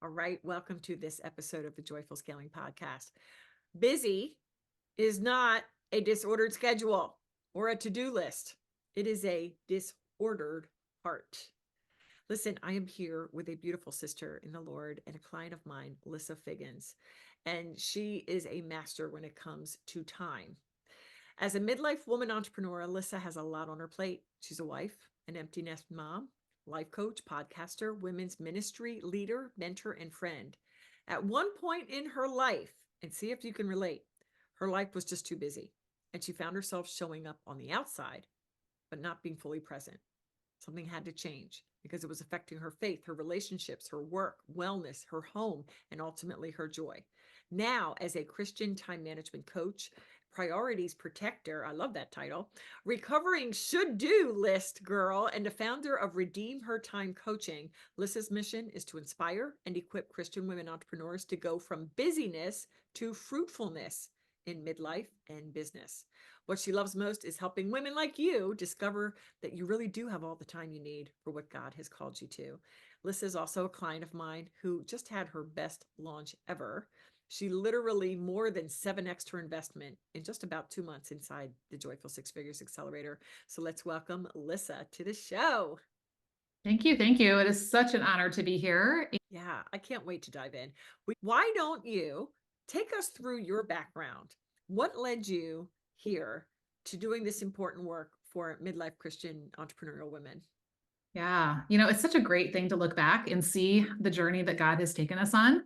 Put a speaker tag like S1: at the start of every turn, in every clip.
S1: All right, welcome to this episode of the Joyful Scaling Podcast. Busy is not a disordered schedule or a to-do list. It is a disordered heart. Listen, I am here with a beautiful sister in the Lord and a client of mine, Lissa Figgins, and she is a master when it comes to time. As a midlife woman entrepreneur, Alyssa has a lot on her plate. She's a wife, an empty nest mom, life coach, podcaster, women's ministry leader, mentor, and friend. At one point in her life, and see if you can relate, her life was just too busy. And she found herself showing up on the outside, but not being fully present. Something had to change because it was affecting her faith, her relationships, her work, wellness, her home, and ultimately her joy. Now, as a Christian time management coach, priorities protector, I love that title, recovering should do list girl, and the founder of Redeem Her Time Coaching, Lissa's mission is to inspire and equip Christian women entrepreneurs to go from busyness to fruitfulness in midlife and business. What she loves most is helping women like you discover that you really do have all the time you need for what God has called you to. Lissa is also a client of mine who just had her best launch ever. She literally more than 7x her investment in just about 2 months inside the Joyful Six Figures Accelerator. So let's welcome Lissa to the show.
S2: Thank you. Thank you. It is such an honor to be here.
S1: Yeah, I can't wait to dive in. Why don't you take us through your background? What led you here to doing this important work for midlife Christian entrepreneurial women?
S2: Yeah. It's such a great thing to look back and see the journey that God has taken us on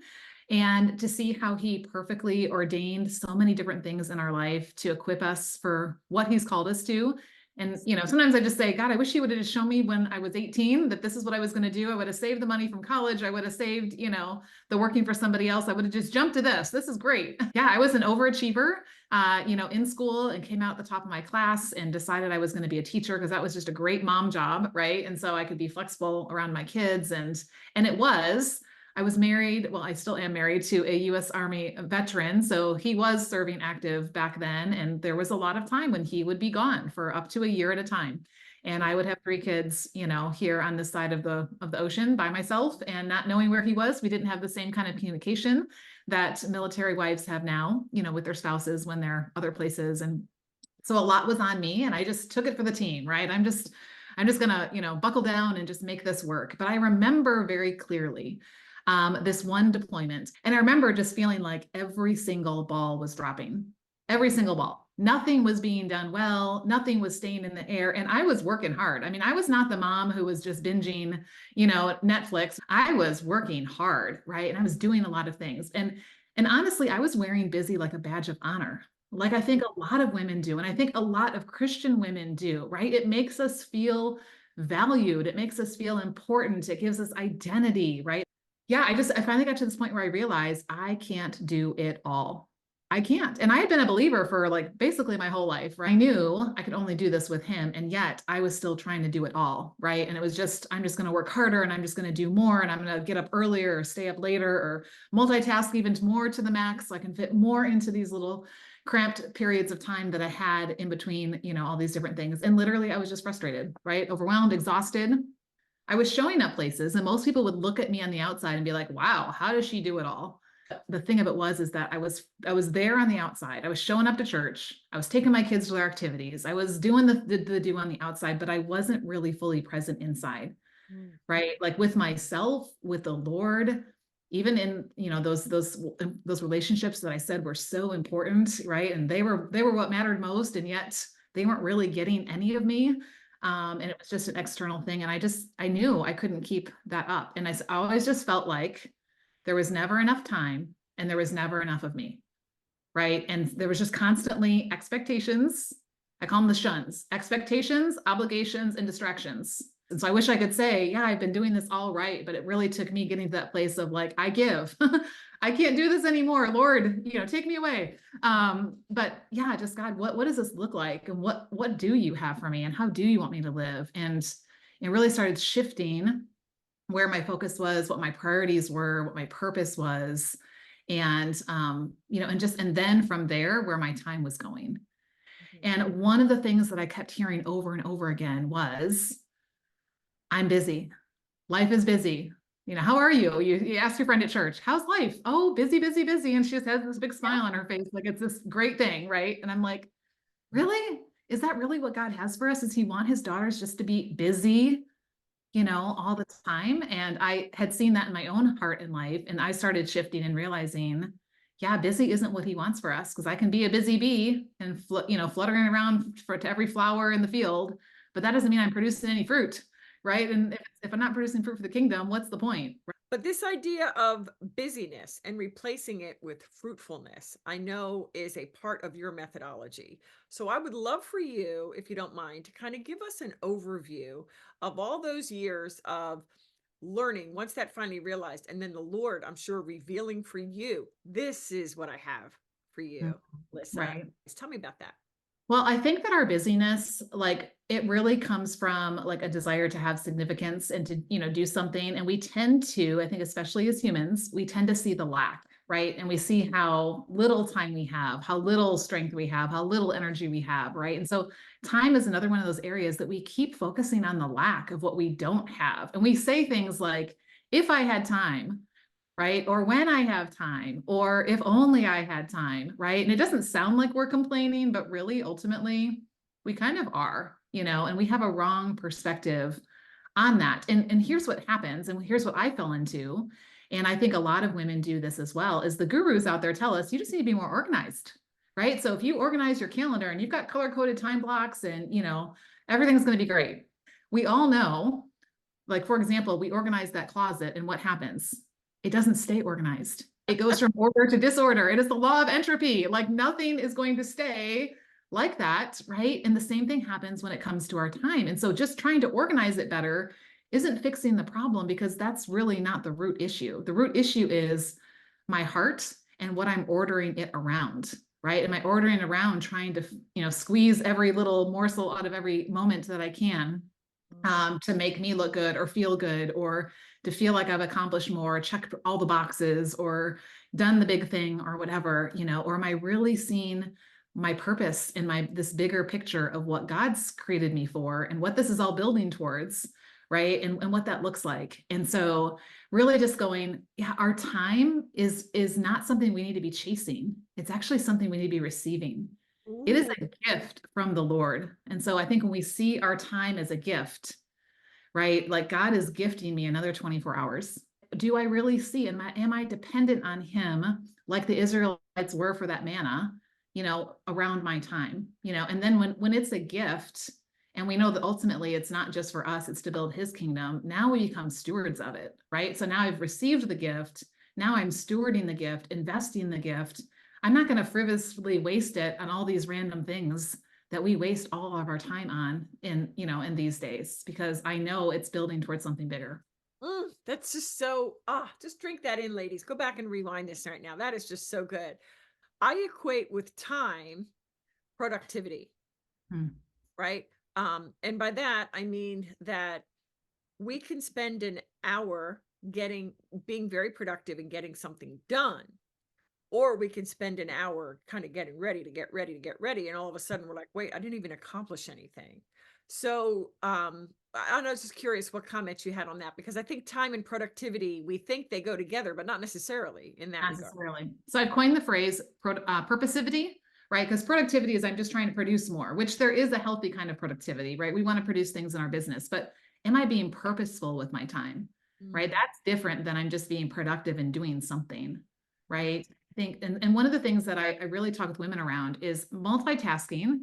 S2: and to see how he perfectly ordained so many different things in our life to equip us for what he's called us to. And, sometimes I just say, God, I wish he would have just shown me when I was 18 that this is what I was going to do. I would have saved the money from college. I would have saved, the working for somebody else. I would have just jumped to this. This is great. Yeah, I was an overachiever, in school and came out the top of my class and decided I was going to be a teacher because that was just a great mom job, right? And so I could be flexible around my kids. And it was. I was married. Well, I still am married to a U.S. Army veteran. So he was serving active back then. And there was a lot of time when he would be gone for up to a year at a time. And I would have 3 kids, here on this side of the ocean by myself and not knowing where he was. We didn't have the same kind of communication that military wives have now, with their spouses when they're other places. And so a lot was on me and I just took it for the team, right? I'm just gonna, buckle down and just make this work. But I remember very clearly this one deployment. And I remember just feeling like every single ball was dropping, every single ball. Nothing was being done well. Nothing was staying in the air. And I was working hard. I mean, I was not the mom who was just binging, Netflix. I was working hard, right? And I was doing a lot of things. And honestly, I was wearing busy like a badge of honor. Like I think a lot of women do. And I think a lot of Christian women do, right? It makes us feel valued. It makes us feel important. It gives us identity, right? Yeah, I finally got to this point where I realized I can't do it all. I can't. And I had been a believer for like basically my whole life, right? I knew I could only do this with him. And yet I was still trying to do it all, right? And it was just, I'm just going to work harder and I'm just going to do more and I'm going to get up earlier or stay up later or multitask even more to the max so I can fit more into these little cramped periods of time that I had in between, all these different things. And literally I was just frustrated, right? Overwhelmed, exhausted. I was showing up places and most people would look at me on the outside and be like, wow, how does she do it all? The thing of it is that I was there on the outside. I was showing up to church. I was taking my kids to their activities. I was doing the do on the outside, but I wasn't really fully present inside, right? Like with myself, with the Lord, even in, those relationships that I said were so important, right? And they were what mattered most. And yet they weren't really getting any of me. And it was just an external thing. And I knew I couldn't keep that up. And I always just felt like there was never enough time and there was never enough of me. Right. And there was just constantly expectations. I call them the shuns, expectations, obligations, and distractions. And so I wish I could say, yeah, I've been doing this all right. But it really took me getting to that place of like, I give, I can't do this anymore. Lord, take me away. But yeah, just God, what does this look like? And what do you have for me? And how do you want me to live? And it really started shifting where my focus was, what my priorities were, what my purpose was. And, and then from there, where my time was going. And one of the things that I kept hearing over and over again was, I'm busy. Life is busy. How are you? You ask your friend at church, how's life? Oh, busy, busy, busy. And she just has this big
S1: Yeah.
S2: smile on her face. Like it's this great thing. Right. And I'm like, really? Is that really what God has for us? Does he want his daughters just to be busy, all the time? And I had seen that in my own heart and life. And I started shifting and realizing, yeah, busy isn't what he wants for us, because I can be a busy bee and, fluttering around to every flower in the field, but that doesn't mean I'm producing any fruit. Right. And if I'm not producing fruit for the kingdom, what's the point?
S1: But this idea of busyness and replacing it with fruitfulness, I know is a part of your methodology. So I would love for you, if you don't mind, to kind of give us an overview of all those years of learning once that finally realized, and then the Lord, I'm sure, revealing for you, this is what I have for
S2: Mm,
S1: you, Lissa.
S2: right.
S1: Just tell me about that.
S2: Well, I think that our busyness, like it really comes from like a desire to have significance and to, do something. And we tend to, I think, especially as humans, we tend to see the lack, right? And we see how little time we have, how little strength we have, how little energy we have, right? And so time is another one of those areas that we keep focusing on the lack of what we don't have. And we say things like, if I had time, right? Or when I have time, or if only I had time, right? And it doesn't sound like we're complaining, but really, ultimately, we kind of are, and we have a wrong perspective on that. And here's what happens, and here's what I fell into. And I think a lot of women do this as well, is the gurus out there tell us you just need to be more organized, right? So if you organize your calendar and you've got color-coded time blocks and, everything's going to be great. We all know, like, for example, we organize that closet and what happens? It doesn't stay organized. It goes from order to disorder. It is the law of entropy. Like nothing is going to stay like that, right? And the same thing happens when it comes to our time. And so just trying to organize it better isn't fixing the problem, because that's really not the root issue. The root issue is my heart and what I'm ordering it around, right? Am I ordering around trying to, squeeze every little morsel out of every moment that I can, to make me look good or feel good, or to feel like I've accomplished more, checked all the boxes, or done the big thing, or whatever, or am I really seeing my purpose in this bigger picture of what God's created me for and what this is all building towards, right? And what that looks like. And so really just going, yeah, our time is not something we need to be chasing. It's actually something we need to be receiving. It is
S1: Ooh.
S2: a gift from the Lord. And so I think when we see our time as a gift, right? Like God is gifting me another 24 hours. Do I really see? Am I dependent on him like the Israelites were for that manna, around my time, and then when it's a gift, and we know that ultimately it's not just for us, it's to build his kingdom. Now we become stewards of it, right? So now I've received the gift. Now I'm stewarding the gift, investing the gift. I'm not going to frivolously waste it on all these random things that we waste all of our time on in these days, because I know it's building towards something bigger.
S1: That's just so, just drink that in, ladies. Go back and rewind this right now. That is just so good. I equate with time productivity,
S2: Hmm.
S1: right? And by that, I mean that we can spend an hour being very productive and getting something done, or we can spend an hour kind of getting ready to get ready to get ready. And all of a sudden we're like, wait, I didn't even accomplish anything. So I was just curious what comments you had on that, because I think time and productivity, we think they go together, but not necessarily in that
S2: Not
S1: regard.
S2: necessarily. So I've coined the phrase purposivity, right? Because productivity is I'm just trying to produce more, which there is a healthy kind of productivity, right? We want to produce things in our business, but am I being purposeful with my time, right?
S1: Mm.
S2: That's different than I'm just being productive and doing something, right? I think, and one of the things that I really talk with women around is multitasking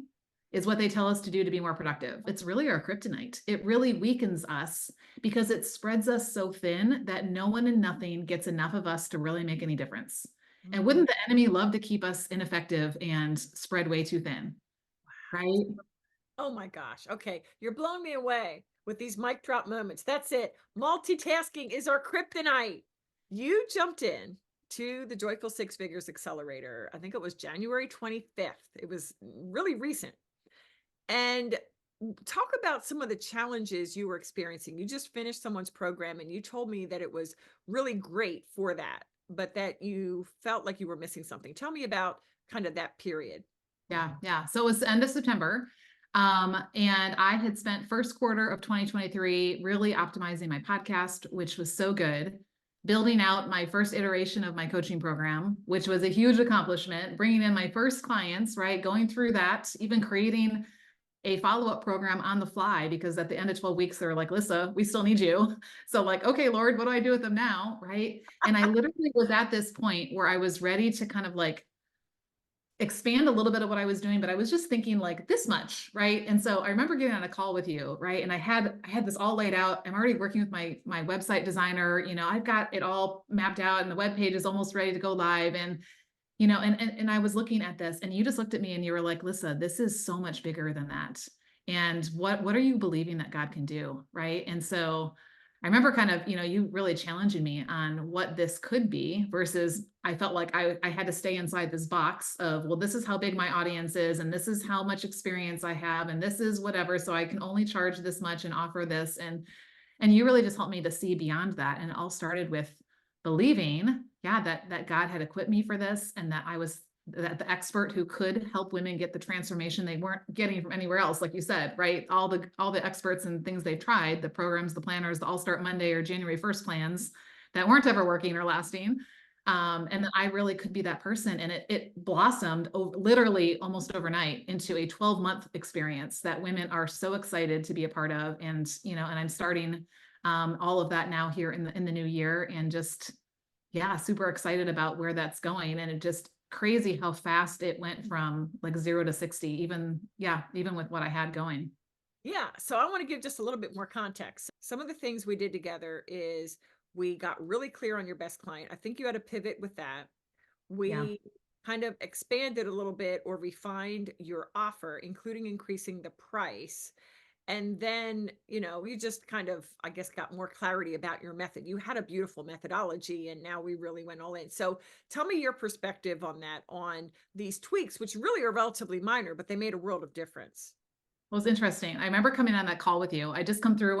S2: is what they tell us to do to be more productive. It's really our kryptonite. It really weakens us because it spreads us so thin that no one and nothing gets enough of us to really make any difference. And
S1: Mm.
S2: wouldn't the enemy love to keep us ineffective and spread way too thin, right?
S1: Oh my gosh. Okay. You're blowing me away with these mic drop moments. That's it. Multitasking is our kryptonite. You jumped in to the Joyful Six Figures Accelerator. I think it was January 25th. It was really recent. And talk about some of the challenges you were experiencing. You just finished someone's program and you told me that it was really great for that, but that you felt like you were missing something. Tell me about kind of that period.
S2: Yeah, yeah. So it was the end of September. And I had spent first quarter of 2023 really optimizing my podcast, which was so good, building out my first iteration of my coaching program, which was a huge accomplishment, bringing in my first clients, right? Going through that, even creating a follow-up program on the fly, because at the end of 12 weeks, they're like, Lissa, we still need you. So like, okay, Lord, what do I do with them now? Right. And I literally was at this point where I was ready to kind of like expand a little bit of what I was doing, but I was just thinking like this much, right? And so I remember getting on a call with you, right? And I had this all laid out. I'm already working with my website designer. I've got it all mapped out and the web page is almost ready to go live. And I was looking at this and you just looked at me and you were like, Lissa, this is so much bigger than that. And what are you believing that God can do? Right. And so I remember kind of, you really challenging me on what this could be versus I felt like I had to stay inside this box of, well, this is how big my audience is, and this is how much experience I have, and this is whatever. So I can only charge this much and offer this. And you really just helped me to see beyond that. And it all started with believing, yeah, that God had equipped me for this and that I was the expert who could help women get the transformation they weren't getting from anywhere else. Like you said, right? All the experts and things they've tried, the programs, the planners, the All Start Monday or January 1st plans that weren't ever working or lasting. And that I really could be that person. And it blossomed literally almost overnight into a 12-month experience that women are so excited to be a part of. And I'm starting all of that now here in the new year, and just, yeah, super excited about where that's going. And it just crazy how fast it went from like 0 to 60, even with what I had going.
S1: Yeah. So I want to give just a little bit more context. Some of the things we did together is we got really clear on your best client. I think you had a pivot with that.
S2: Yeah.
S1: We kind of expanded a little bit or refined your offer, including increasing the price. And then, we just kind of, I guess, got more clarity about your method. You had a beautiful methodology, and now we really went all in. So tell me your perspective on that, on these tweaks, which really are relatively minor, but they made a world of difference.
S2: Well, it's interesting. I remember coming on that call with you. I just come through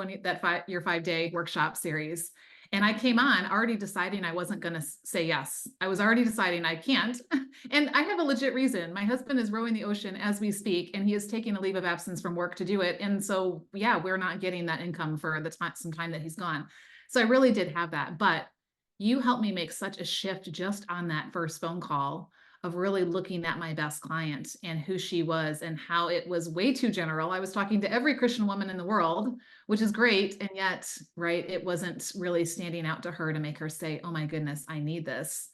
S2: your 5-day workshop series. And I came on already deciding I wasn't going to say yes. I was already deciding I can't. And I have a legit reason. My husband is rowing the ocean as we speak, and he is taking a leave of absence from work to do it. And so, yeah, we're not getting that income for some time that he's gone. So I really did have that. But you helped me make such a shift just on that first phone call of really looking at my best client and who she was and how it was way too general. I was talking to every Christian woman in the world, which is great. And yet, right, it wasn't really standing out to her to make her say, oh my goodness, I need this.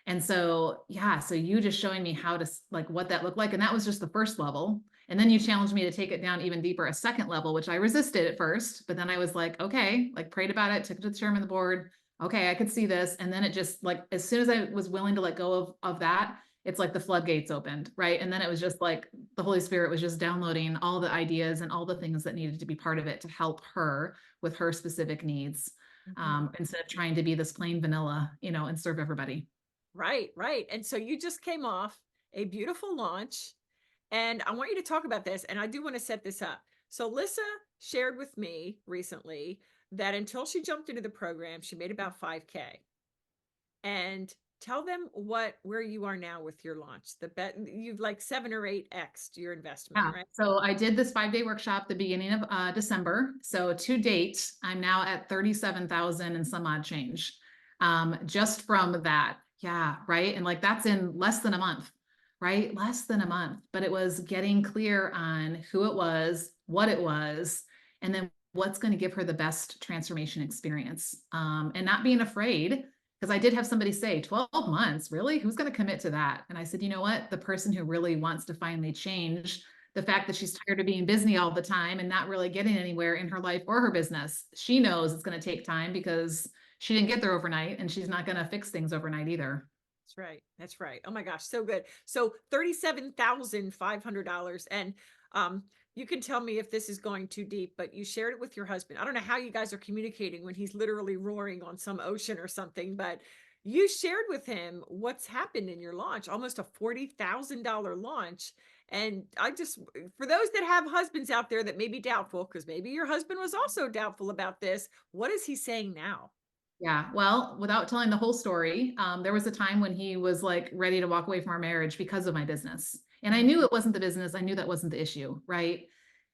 S2: And so, yeah, so you just showing me how to like what that looked like. And that was just the first level. And then you challenged me to take it down even deeper, a second level, which I resisted at first. But then I was like, okay, like prayed about it, took it to the chairman of the board. Okay, I could see this. And then it just like, as soon as I was willing to let go of that, it's like the floodgates opened, right? And then it was just like the Holy Spirit was just downloading all the ideas and all the things that needed to be part of it to help her with her specific needs, instead of trying to be this plain vanilla, and serve everybody.
S1: Right, right. And so you just came off a beautiful launch, and I want you to talk about this, and I do want to set this up. So Lissa shared with me recently that until she jumped into the program, she made about 5K. And tell them where you are now with your launch. The bet you've like 7 or 8x your investment,
S2: Yeah.
S1: right?
S2: So I did this 5-day workshop the beginning of December. So to date, I'm now at 37,000 and some odd change. Just from that. Yeah. Right. And like that's in less than a month, right? Less than a month, but it was getting clear on who it was, what it was, and then what's going to give her the best transformation experience. And not being afraid, because I did have somebody say 12 months, really? Who's going to commit to that? And I said, you know what? The person who really wants to finally change the fact that she's tired of being busy all the time and not really getting anywhere in her life or her business. She knows it's going to take time because she didn't get there overnight, and she's not going to fix things overnight either.
S1: That's right. That's right. Oh my gosh, so good. So $37,500. And you can tell me if this is going too deep, but you shared it with your husband. I don't know how you guys are communicating when he's literally roaring on some ocean or something, but you shared with him what's happened in your launch, almost a $40,000 launch. And for those that have husbands out there that may be doubtful, because maybe your husband was also doubtful about this, what is he saying now?
S2: Yeah. Well, without telling the whole story, there was a time when he was like ready to walk away from our marriage because of my business. And I knew it wasn't the business. I knew that wasn't the issue. Right.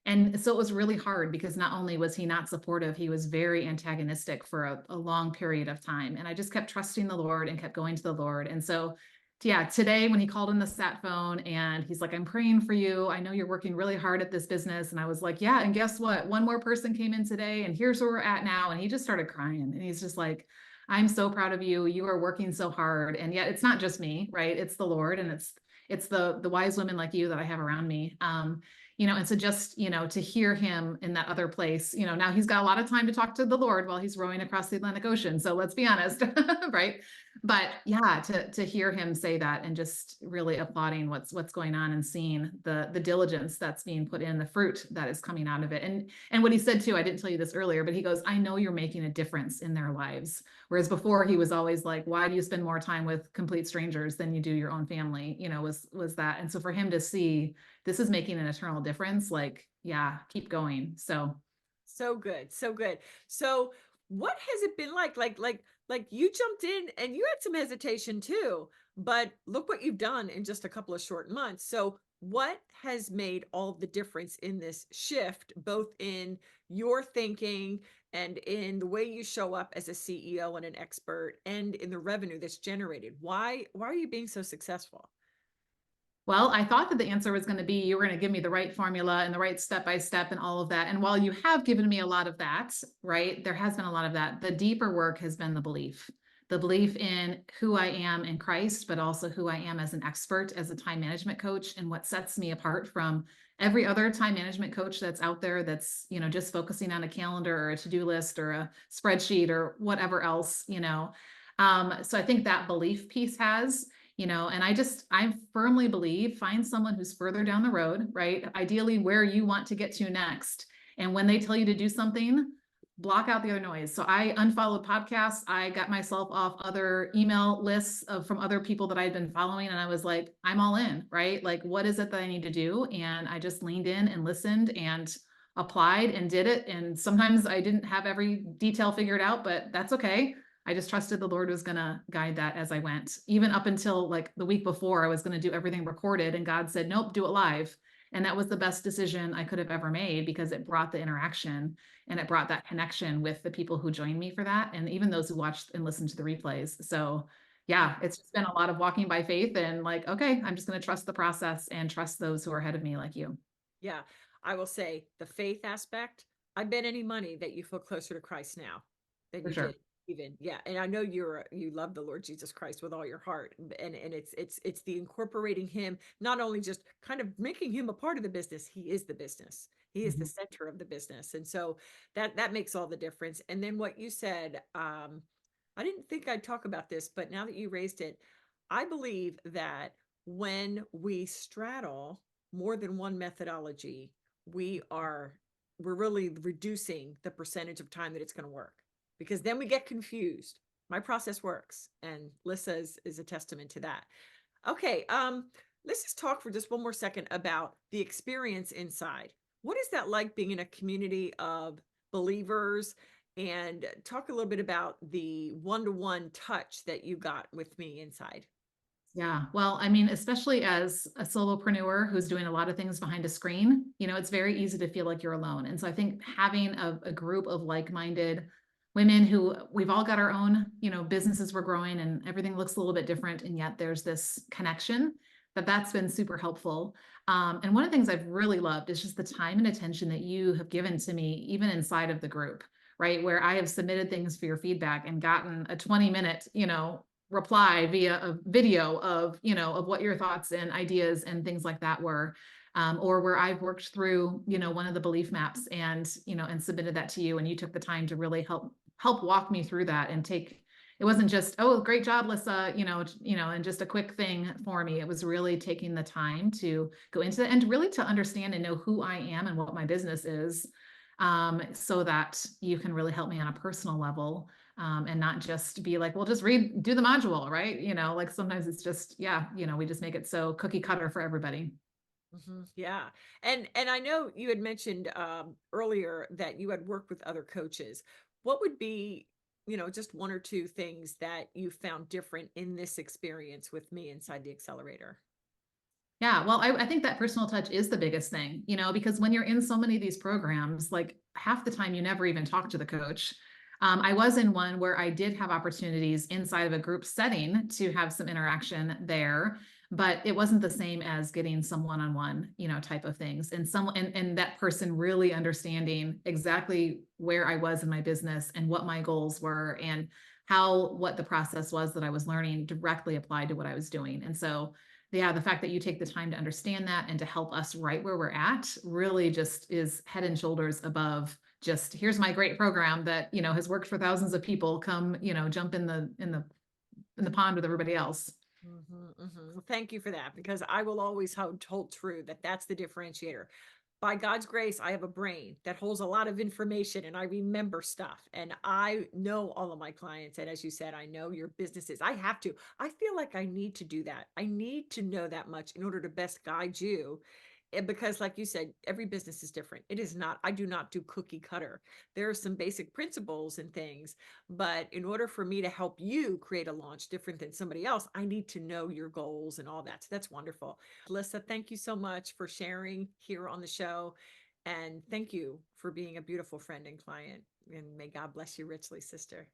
S2: And so it was really hard because not only was he not supportive, he was very antagonistic for a long period of time. And I just kept trusting the Lord and kept going to the Lord. And so, yeah, today when he called in the sat phone and he's like, I'm praying for you. I know you're working really hard at this business. And I was like, yeah. And guess what? One more person came in today and here's where we're at now. And he just started crying. And he's just like, I'm so proud of you. You are working so hard. And yet it's not just me, right? It's the Lord and it's the wise women like you that I have around me. And so just, to hear him in that other place, now he's got a lot of time to talk to the Lord while he's rowing across the Atlantic Ocean. So let's be honest, right? But yeah, to hear him say that and just really applauding what's going on and seeing the diligence that's being put in, the fruit that is coming out of it. And what he said too, I didn't tell you this earlier, but he goes, I know you're making a difference in their lives. Whereas before he was always like, why do you spend more time with complete strangers than you do your own family? Was that. And so for him to see this is making an eternal difference, like, yeah, keep going. So
S1: So good. So good. So what has it been like you jumped in and you had some hesitation too, but look what you've done in just a couple of short months. So what has made all the difference in this shift, both in your thinking and in the way you show up as a CEO and an expert and in the revenue that's generated? Why are you being so successful?
S2: well, I thought that the answer was going to be you were going to give me the right formula and the right step by step and all of that. And while you have given me a lot of that, right, there has been a lot of that. The deeper work has been the belief in who I am in Christ, but also who I am as an expert, as a time management coach, and what sets me apart from every other time management coach that's out there that's, just focusing on a calendar or a to do list or a spreadsheet or whatever else. So I think that belief piece and I firmly believe find someone who's further down the road, right? Ideally, where you want to get to next. And when they tell you to do something, block out the other noise. So I unfollowed podcasts. I got myself off other email lists from other people that I'd been following. And I was like, I'm all in, right? Like, what is it that I need to do? And I just leaned in and listened and applied and did it. And sometimes I didn't have every detail figured out, but that's okay. I just trusted the Lord was going to guide that as I went. Even up until like the week before, I was going to do everything recorded, and God said, nope, do it live. And that was the best decision I could have ever made because it brought the interaction and it brought that connection with the people who joined me for that. And even those who watched and listened to the replays. So, yeah, it's just been a lot of walking by faith and like, okay, I'm just going to trust the process and trust those who are ahead of me like you.
S1: Yeah, I will say the faith aspect. I bet any money that you feel closer to Christ now than
S2: For
S1: you
S2: sure.
S1: did even. Yeah, and I know you love the Lord Jesus Christ with all your heart, and it's the incorporating him, not only just kind of making him a part of the business. He is the business. He is the
S2: Mhm.
S1: center of the business, and so that makes all the difference. And then what you said, I didn't think I'd talk about this, but now that you raised it, I believe that when we straddle more than one methodology, we're really reducing the percentage of time that it's going to work, because then we get confused. My process works, and Lissa is a testament to that. Okay, let's just talk for just one more second about the experience inside. What is that like being in a community of believers? And talk a little bit about the one-to-one touch that you got with me inside.
S2: Yeah. Well, I mean, especially as a solopreneur who's doing a lot of things behind a screen, it's very easy to feel like you're alone. And so I think having a group of like-minded women who we've all got our own, businesses we're growing and everything looks a little bit different. And yet there's this connection that's been super helpful. And one of the things I've really loved is just the time and attention that you have given to me, even inside of the group, right? Where I have submitted things for your feedback and gotten a 20-minute, reply via a video of what your thoughts and ideas and things like that were. Or where I've worked through, one of the belief maps and submitted that to you, and you took the time to really help walk me through that and take. It wasn't just, oh, great job, Lissa, and just a quick thing for me. It was really taking the time to go into it and really to understand and know who I am and what my business is, so that you can really help me on a personal level, and not just be like, well, just do the module, right? Like sometimes it's just, yeah, we just make it so cookie cutter for everybody.
S1: Yeah. And I know you had mentioned earlier that you had worked with other coaches. What would be, just one or two things that you found different in this experience with me inside the accelerator?
S2: Yeah, well, I think that personal touch is the biggest thing, because when you're in so many of these programs, like half the time you never even talk to the coach. I was in one where I did have opportunities inside of a group setting to have some interaction there, but it wasn't the same as getting some one-on-one, type of things. And that person really understanding exactly where I was in my business and what my goals were and how what the process was that I was learning directly applied to what I was doing. And so yeah, the fact that you take the time to understand that and to help us right where we're at really just is head and shoulders above just here's my great program that, has worked for thousands of people. Come, jump in the pond with everybody else.
S1: Thank you for that, because I will always hold true that that's the differentiator. By God's grace, I have a brain that holds a lot of information and I remember stuff and I know all of my clients. And as you said, I know your businesses. I have to. I feel like I need to do that. I need to know that much in order to best guide you. Because, like you said, every business is different. It is not, I do not do cookie cutter. There are some basic principles and things, but in order for me to help you create a launch different than somebody else, I need to know your goals and all that. So that's wonderful. Lissa, thank you so much for sharing here on the show. And thank you for being a beautiful friend and client. And may God bless you richly, sister.